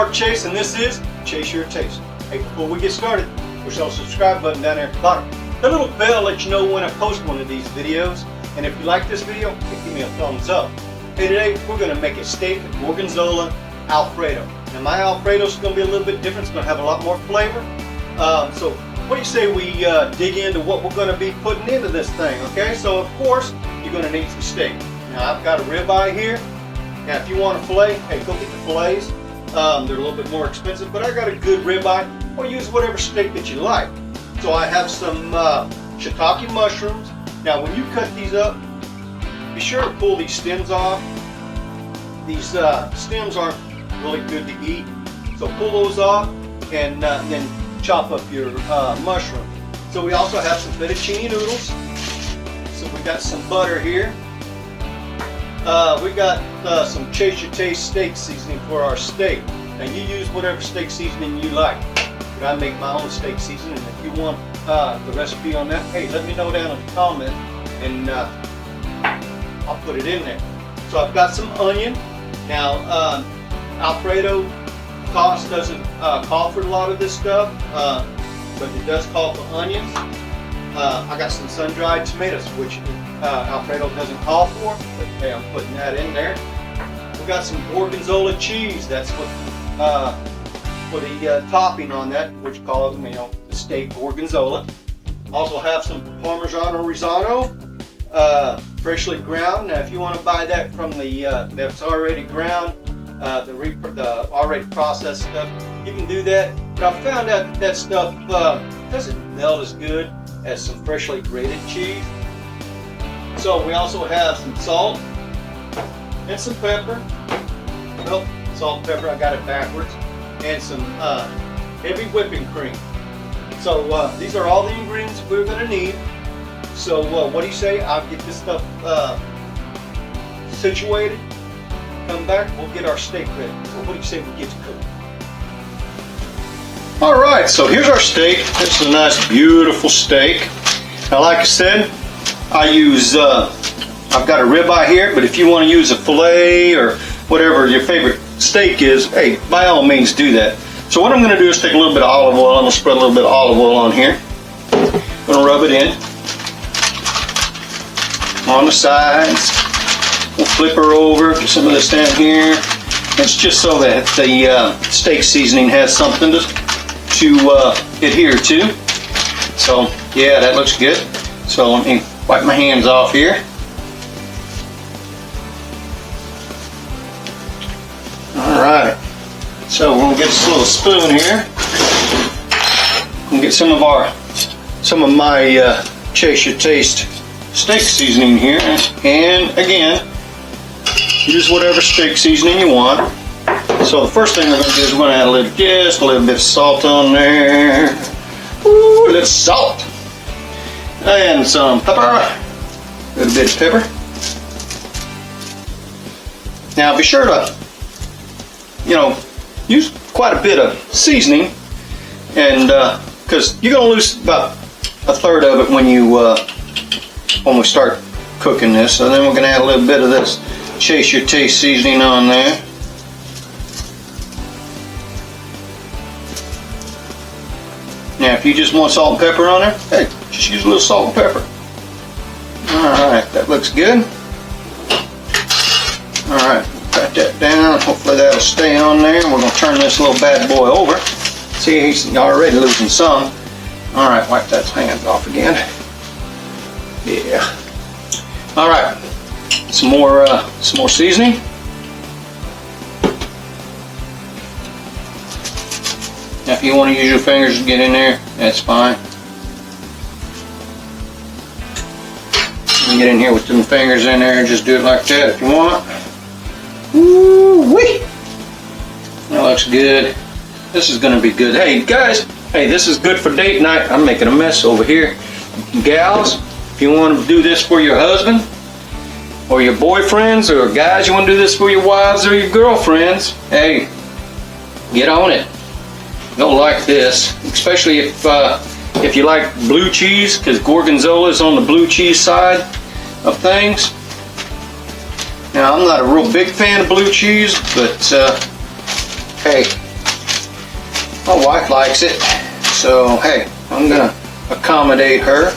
Mark Chase, and this is Chase Your Taste. Hey, before we get started, push that subscribe button down there at the bottom. The little bell lets you know when I post one of these videos. And if you like this video, give me a thumbs up. Hey, today we're going to make a steak Gorgonzola Alfredo. Now my Alfredo is going to be a little bit different. It's going to have a lot more flavor. So what do you say we dig into what we're going to be putting into this thing? Okay, so of course you're going to need some steak. Now I've got a ribeye here. Now if you want a fillet, hey, go get the fillets. They're a little bit more expensive, but I got a good ribeye. Or use whatever steak that you like. So I have some shiitake mushrooms. Now when you cut these up, be sure to pull these stems off. These stems aren't really good to eat, so pull those off and then chop up your mushroom. So we also have some fettuccine noodles. So we got some butter here. We got some Chase Your Taste steak seasoning for our steak. Now you use whatever steak seasoning you like. But I make my own steak seasoning. If you want the recipe on that, hey, let me know down in the comment and I'll put it in there. So I've got some onion. Now Alfredo cost doesn't call for a lot of this stuff, but it does call for onions. I got some sun-dried tomatoes, which Alfredo doesn't call for, but hey, I'm putting that in there. We got some Gorgonzola cheese. That's what for the topping on that, which calls, you know, the steak Gorgonzola. Also have some Parmesan or risotto, freshly ground. Now if you want to buy that from the that's already ground, the already processed stuff, you can do that. But I found out that stuff doesn't melt as good as some freshly grated cheese. So we also have some salt and some pepper. Well, salt and pepper, I got it backwards. And some heavy whipping cream. So these are all the ingredients we're going to need. So what do you say? I'll get this stuff situated. Come back, we'll get our steak ready. So what do you say we get to cook? All right, so here's our steak. This is a nice, beautiful steak. Now, like I said, I use I've got a ribeye here, but if you want to use a fillet or whatever your favorite steak is, hey, by all means do that. So what I'm going to do is take a little bit of olive oil. I'm going to spread a little bit of olive oil on here. I'm going to rub it in on the sides. We'll flip her over, get some of this down here. It's just so that the steak seasoning has something to adhere to. So yeah, that looks good. So let me wipe my hands off here. Alright, so we'll get this little spoon here and get some of my Chase Your Taste steak seasoning here, and again, use whatever steak seasoning you want. So the first thing we're going to do is we're going to add just a little bit of salt on there. Ooh, a little salt. And some pepper. A little bit of pepper. Now be sure to, you know, use quite a bit of seasoning, and because you're going to lose about a third of it when we start cooking this. So then we're going to add a little bit of this Chase Your Taste seasoning on there. Now if you just want salt and pepper on there, hey, just use a little salt and pepper. Alright, that looks good. Alright, pat that down. Hopefully that'll stay on there. We're going to turn this little bad boy over. See, he's already losing some. Alright, wipe that hands off again. Yeah. Alright, some more seasoning. Now if you want to use your fingers to get in there, that's fine. You can get in here with them fingers in there and just do it like that if you want. Woo-wee! That looks good. This is going to be good. Hey guys, hey, this is good for date night. I'm making a mess over here. Gals, if you want to do this for your husband or your boyfriends, or guys, you want to do this for your wives or your girlfriends, hey, get on it. You'll like this, especially if you like blue cheese, because Gorgonzola is on the blue cheese side of things. Now I'm not a real big fan of blue cheese, but hey, My wife likes it, so hey, I'm gonna accommodate her.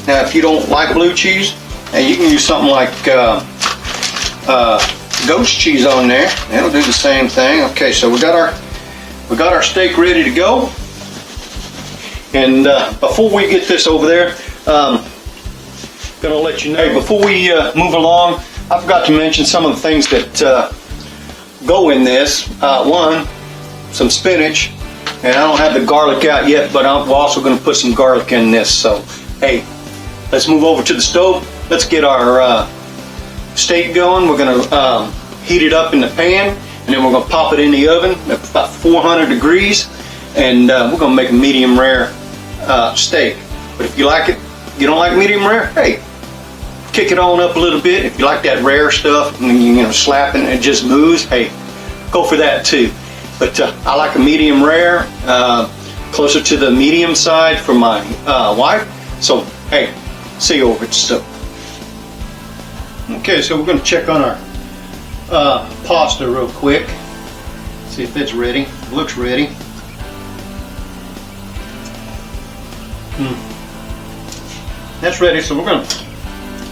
Now, if you don't like blue cheese, you can use something like goat's cheese on there. It'll do the same thing. Okay, so we got our steak ready to go. And before we get this over there, gonna let you know. Hey, before we move along, I forgot to mention some of the things that go in this. One, some spinach, and I don't have the garlic out yet, but I'm also gonna put some garlic in this. So, hey, let's move over to the stove. Let's get our steak going. We're gonna heat it up in the pan, and then we're gonna pop it in the oven at about 400 degrees, and we're gonna make a medium rare steak. But if you like it, you don't like medium rare, hey, kick it on up a little bit. If you like that rare stuff, and you know, slapping it just moves, hey, go for that too. But I like a medium rare, closer to the medium side for my wife. So hey, see you over at the stove. Okay, so we're going to check on our pasta real quick. See if it's ready. It looks ready. That's ready, so we're going to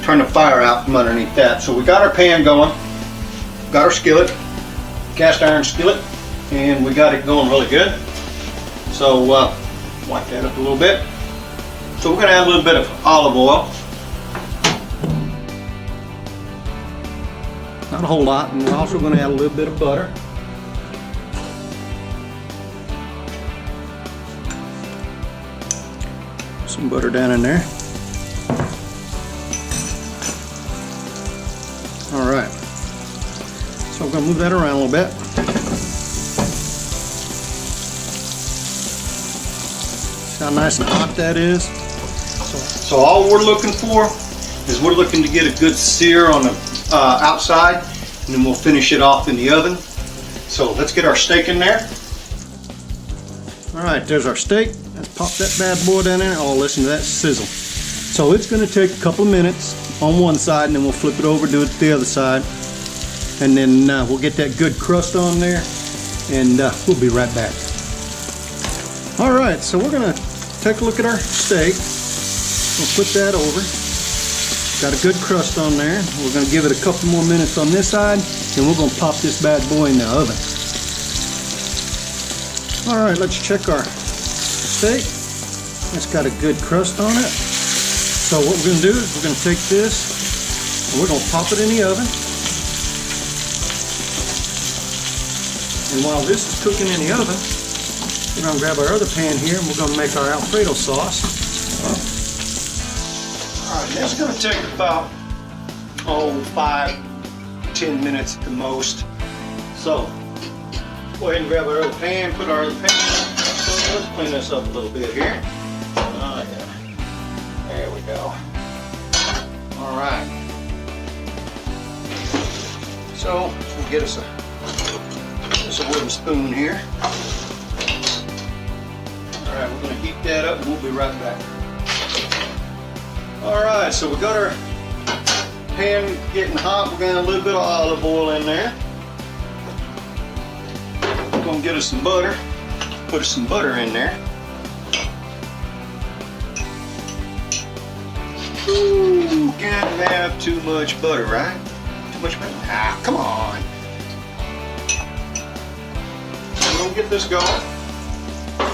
turn the fire out from underneath that. So we got our pan going, got our skillet, cast iron skillet, and we got it going really good. So wipe that up a little bit. So we're going to add a little bit of olive oil. Not a whole lot, and we're also going to add a little bit of butter. Some butter down in there. Alright, so I'm going to move that around a little bit. See how nice and hot that is? So all we're looking for is we're looking to get a good sear on the outside, and then we'll finish it off in the oven. So let's get our steak in there. Alright, there's our steak. Let's pop that bad boy down there. Oh, listen to that sizzle. So it's going to take a couple of minutes on one side, and then we'll flip it over, do it to the other side, and then we'll get that good crust on there, and we'll be right back. Alright, so we're going to take a look at our steak. We'll put that over. Got a good crust on there. We're going to give it a couple more minutes on this side, and we're going to pop this bad boy in the oven. Alright, let's check our steak. It's got a good crust on it. So what we're going to do is we're going to take this and we're going to pop it in the oven. And while this is cooking in the oven, we're going to grab our other pan here and we're going to make our Alfredo sauce. Alright, that's going to take about 5-10 minutes at the most. So go ahead and grab our other pan, put our other pan in. So let's clean this up a little bit here. Oh yeah. There we go. Alright. So we'll get us a wooden spoon here. Alright, we're going to heat that up and we'll be right back. Alright, so we got our pan getting hot. We're going to add a little bit of olive oil in there. We're going to get us some butter. Put some butter in there. Ooh, can't have too much butter, right? Too much butter? Ah, come on. We're going to get this going.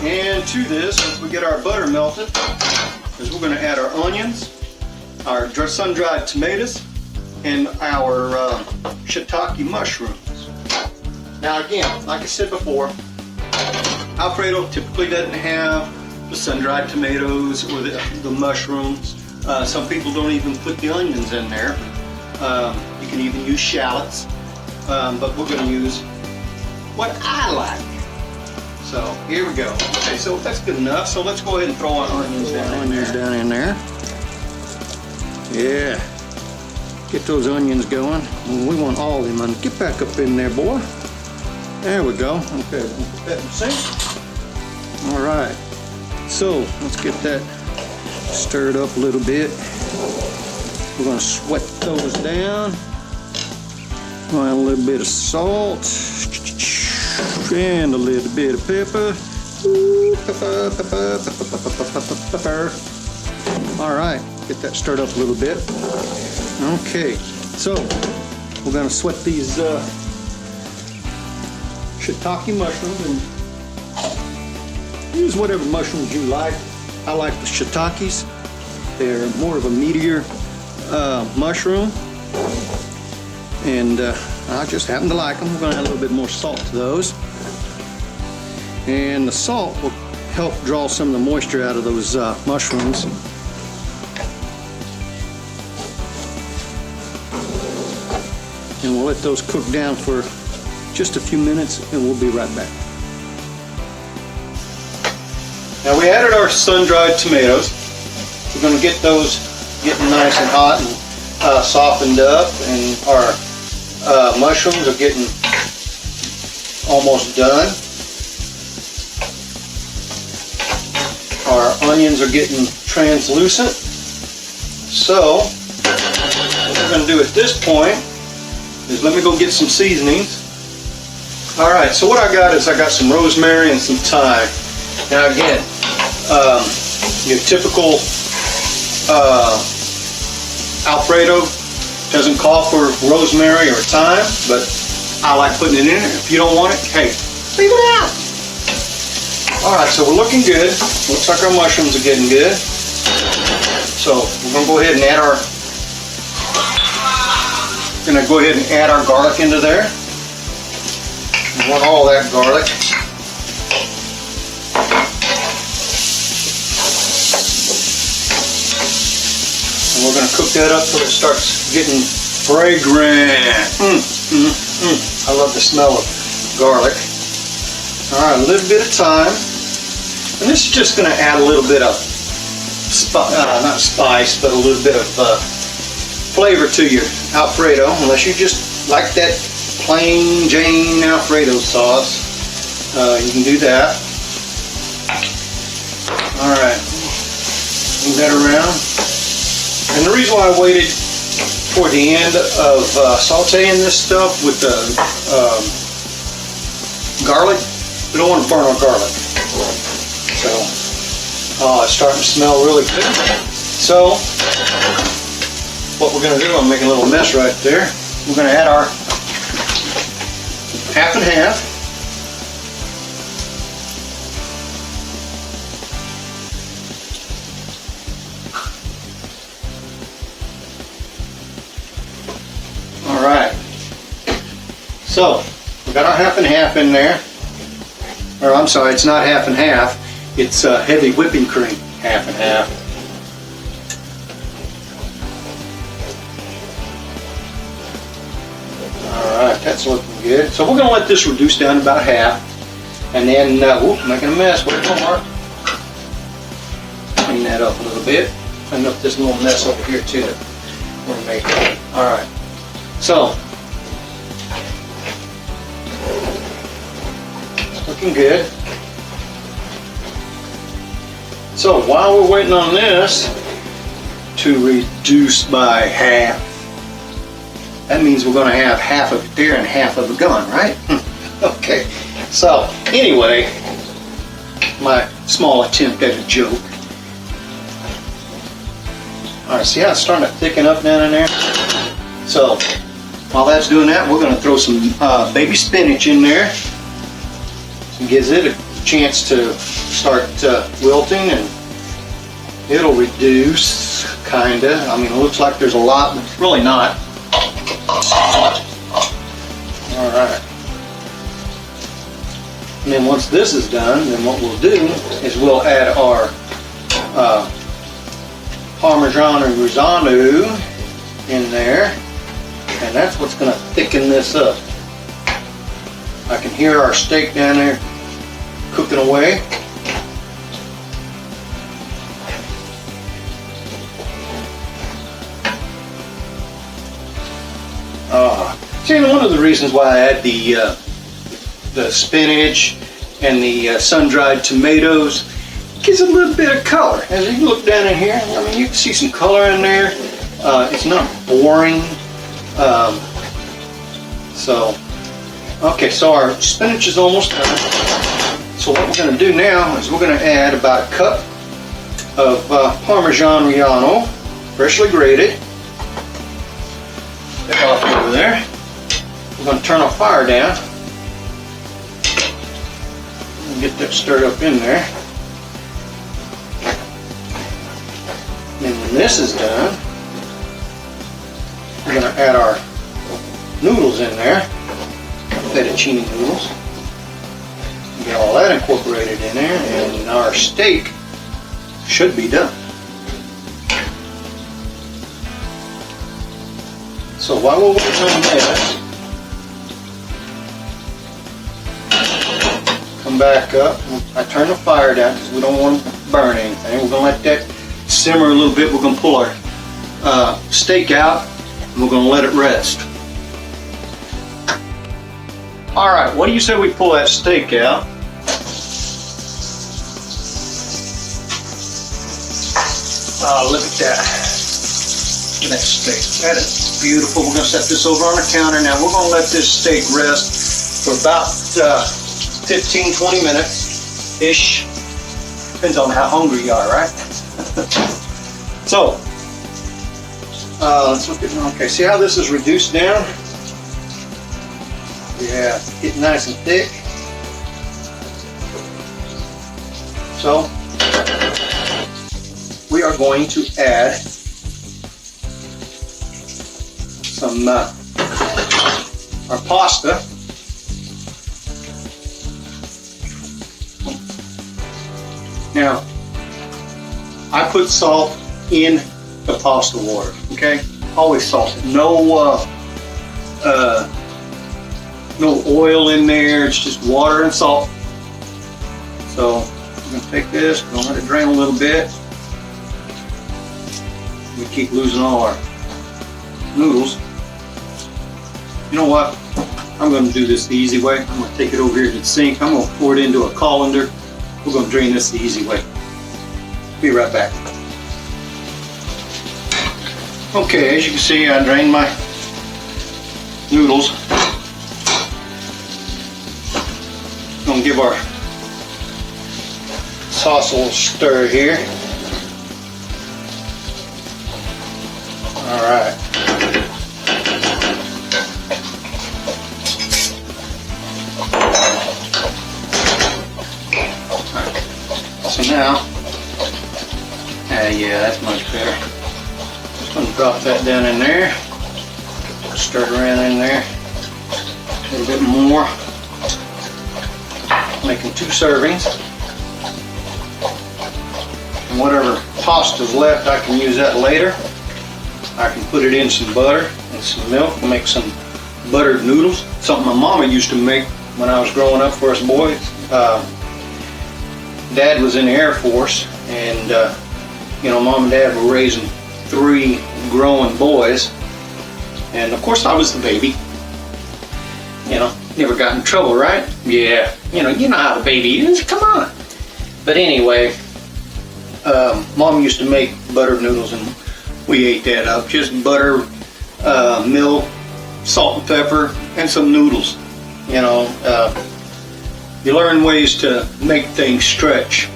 And to this, as we get our butter melted, is we're going to add our onions, our sun-dried tomatoes, and our shiitake mushrooms. Now again, like I said before, Alfredo typically doesn't have the sun-dried tomatoes or the mushrooms. Some people don't even put the onions in there. You can even use shallots, but we're going to use what I like. So here we go. Okay, so that's good enough. So let's go ahead and throw our onions down in there. Yeah, get those onions going. We want all of them. Get back up in there, boy. There we go. Okay, we'll put that in the sink. All right. So let's get that stirred up a little bit. We're going to sweat those down. Add a little bit of salt. And a little bit of pepper. Ooh, pepper. All right, get that stirred up a little bit. Okay, so we're gonna sweat these shiitake mushrooms and use whatever mushrooms you like. I like the shiitakes. They're more of a meatier mushroom, and I just happen to like them. We're gonna add a little bit more salt to those, and the salt will help draw some of the moisture out of those mushrooms. And we'll let those cook down for just a few minutes, and we'll be right back. Now we added our sun-dried tomatoes. We're going to get those getting nice and hot and softened up, and our mushrooms are getting almost done. Our onions are getting translucent. So what we're going to do at this point is let me go get some seasonings. Alright, so what I got is I got some rosemary and some thyme. Now again, your typical Alfredo doesn't call for rosemary or thyme, but I like putting it in there. If you don't want it, hey, leave it out. Alright, so we're looking good. Looks like our mushrooms are getting good. So we're going to go ahead and add our garlic into there. We want all that garlic. And we're going to cook that up till it starts getting fragrant. I love the smell of garlic. Alright, a little bit of thyme. And this is just going to add a little bit of, not spice, but a little bit of flavor to your Alfredo, unless you just like that plain Jane Alfredo sauce. You can do that. Alright, move that around. And the reason why I waited for the end of sauteing this stuff with the garlic, we don't want to burn our garlic. So, it's starting to smell really good. So, what we're going to do, I'm making a little mess right there. We're going to add our half and half. Alright. So, we got our half and half in there. Or I'm sorry, it's not half and half. It's heavy whipping cream, half and half. Alright, that's looking good. So we're going to let this reduce down to about half. And then, making a mess. Wait a moment. Clean that up a little bit. Clean up this little mess over here too that we're making. Alright. So, it's looking good. So while we're waiting on this to reduce by half, that means we're going to have half of it there and half of it gone, right? Okay, so anyway, my small attempt at a joke. Alright, see how it's starting to thicken up down in there? So while that's doing that, we're going to throw some baby spinach in there. So it gives it a chance to start wilting, and it'll reduce, kinda. I mean, it looks like there's a lot, but it's really not. Alright. And then once this is done, then what we'll do is we'll add our Parmesan and risotto in there. And that's what's going to thicken this up. I can hear our steak down there cooking away. See, one of the reasons why I add the spinach and the sun-dried tomatoes, it gives it a little bit of color. As you look down in here, I mean, you can see some color in there. It's not boring. So Okay, so our spinach is almost done. So what we're going to do now is we're going to add about a cup of Parmesan Reggiano, freshly grated. Get off over there. We're going to turn our fire down. Get that stirred up in there. And when this is done, we're going to add our noodles in there, fettuccine noodles. Get all that incorporated in there, and our steak should be done. So while we're waiting on this, come back up. I turn the fire down because we don't want to burn anything. We're going to let that simmer a little bit. We're going to pull our steak out and we're going to let it rest. Alright, what do you say we pull that steak out? Oh, look at that. Look at that steak. That is beautiful. We're going to set this over on the counter. Now we're going to let this steak rest for about 15-20 minutes-ish. Depends on how hungry you are, right? So, let's look at, okay, see how this is reduced down? Yeah, getting nice and thick. So, we are going to add some our pasta. Now, I put salt in the pasta water, okay? Always salt. No oil in there, it's just water and salt. So, I'm gonna take this, we're gonna let it drain a little bit. We keep losing all our noodles. You know what? I'm gonna do this the easy way. I'm gonna take it over here to the sink. I'm gonna pour it into a colander. We're going to drain this the easy way. Be right back. Okay, as you can see, I drained my noodles. Going to give our sauce a little stir here. All right. So now, yeah, that's much better. Just going to drop that down in there. Stir it around in there a little bit more. Making 2 servings. And whatever pasta's left, I can use that later. I can put it in some butter and some milk and make some buttered noodles. Something my mama used to make when I was growing up for us boys. Dad was in the Air Force, and you know, Mom and Dad were raising 3 growing boys, and of course I was the baby. You know, never got in trouble, right? Yeah, you know how the baby is. Come on. But anyway, Mom used to make buttered noodles, and we ate that up. Just butter, milk, salt and pepper, and some noodles. You know. You learn ways to make things stretch.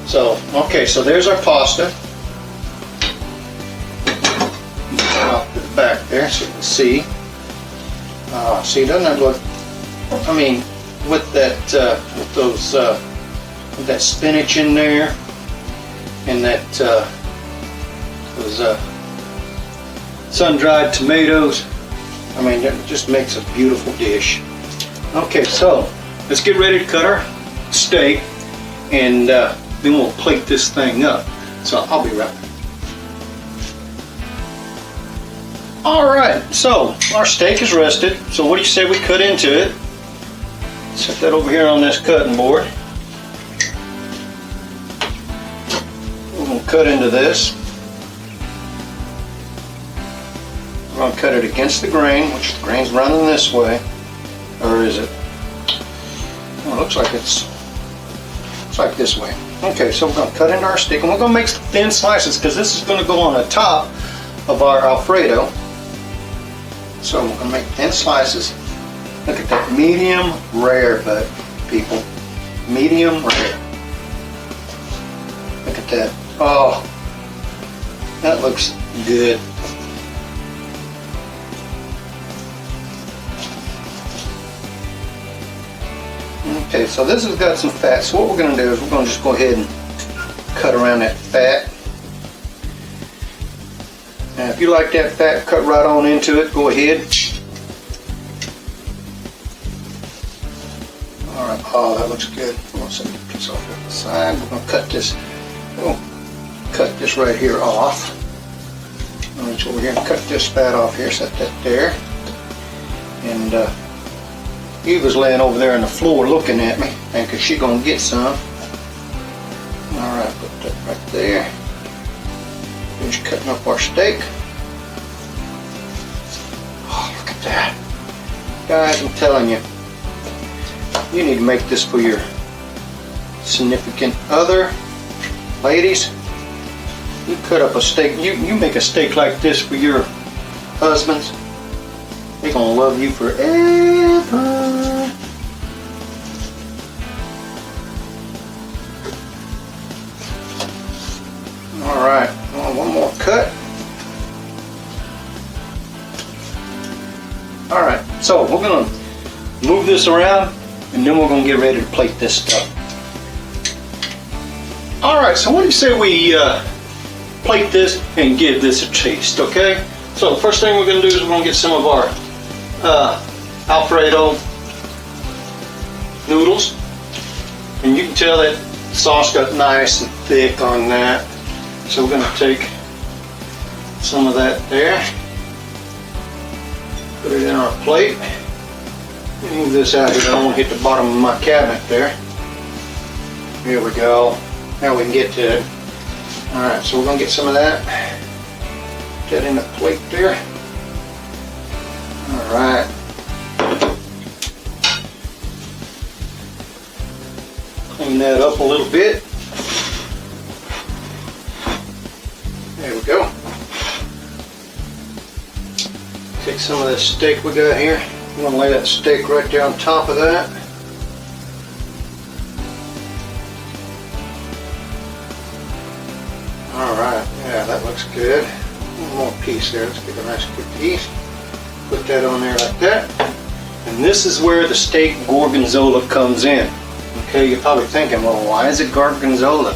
So, okay, so there's our pasta. Off to the back there so you can see. See, doesn't that look? I mean, with that, with those, with that spinach in there, and that those sun-dried tomatoes. I mean, that just makes a beautiful dish. Okay, so let's get ready to cut our steak, and then we'll plate this thing up. So I'll be right back. Alright, so our steak is rested. So what do you say we cut into it? Set that over here on this cutting board. We're going to cut into this. We're going to cut it against the grain, which the grain's running this way. Or is it? Oh, it looks like it's like this way. Okay, so we're going to cut into our steak, and we're going to make some thin slices because this is going to go on the top of our Alfredo. So we're going to make thin slices. Look at that, medium rare, but people, medium rare. Look at that. Oh, that looks good. Okay, so this has got some fat. So what we're going to do is we're going to just go ahead and cut around that fat. Now, if you like that fat, cut right on into it. Go ahead. All right. Oh, that looks good. I'm going to set the piece off at the side. We're going to cut this. Oh, cut this right here off. I'll reach over here and cut this fat off here. Set that there. And Eva's laying over there on the floor looking at me, thinking she's gonna get some. All right, put that right there. Finish cutting up our steak. Oh, look at that. Guys, I'm telling you, you need to make this for your significant other. Ladies, you cut up a steak, you make a steak like this for your husbands. They're gonna love you forever. Alright, one more cut. Alright, so we're gonna move this around and then we're gonna get ready to plate this stuff. Alright, so what do you say we plate this and give this a taste, okay? So the first thing we're gonna do is we're gonna get some of our Alfredo noodles, and you can tell that sauce got nice and thick on that, so we're going to take some of that there, put it in our plate, move this out here. I don't want to hit the bottom of my cabinet there. Here we go. Now we can get to it. Alright, so we're going to get some of that, put that in the plate there. Alright. Clean that up a little bit. There we go. Take some of this steak we got here. I'm going to lay that steak right there on top of that. Alright, yeah, that looks good. One more piece there. Let's get a nice good piece. Put that on there like that. And this is where the steak gorgonzola comes in. Okay, you're probably thinking, well, why is it gorgonzola?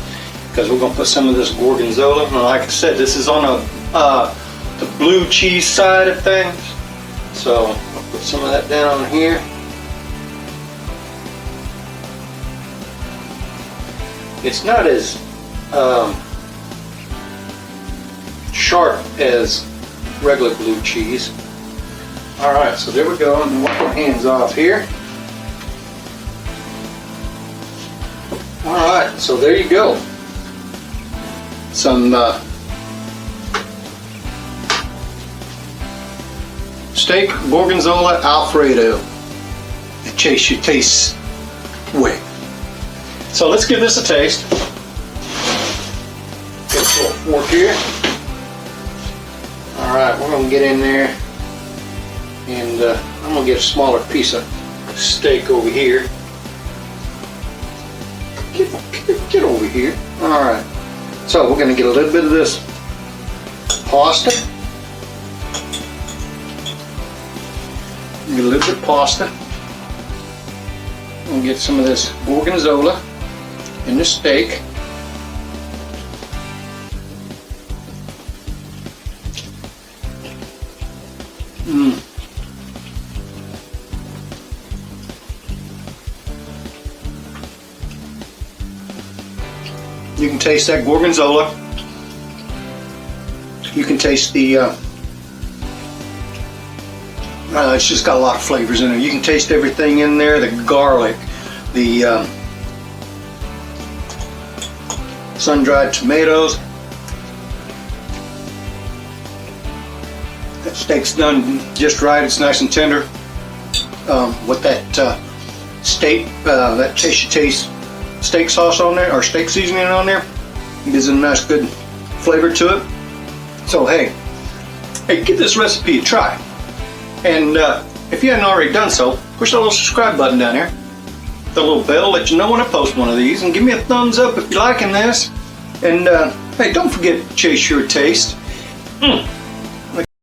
Because we're going to put some of this gorgonzola. And like I said, this is on the blue cheese side of things. So I'll put some of that down on here. It's not as sharp as regular blue cheese. Alright, so there we go, and wipe our hands off here. Alright, so there you go. Some steak Gorgonzola Alfredo. It chase your taste away. So let's give this a taste. Get a little fork here. Alright, we're going to get in there. And I'm going to get a smaller piece of steak over here. Get over here. Alright. So we're going to get a little bit of this pasta. Get a little bit of pasta. We'll get some of this gorgonzola in the steak. You can taste that gorgonzola. You can taste the, it's just got a lot of flavors in it. You can taste everything in there, the garlic, the sun-dried tomatoes. That steak's done just right. It's nice and tender. With that steak, that taste steak sauce on there, or steak seasoning on there, it gives it a nice good flavor to it. So hey, give this recipe a try. And if you hadn't already done so, Push that little subscribe button down there. The little bell, let you know when I post one of these, and give me a thumbs up if you're liking this. And hey, don't forget to chase your taste.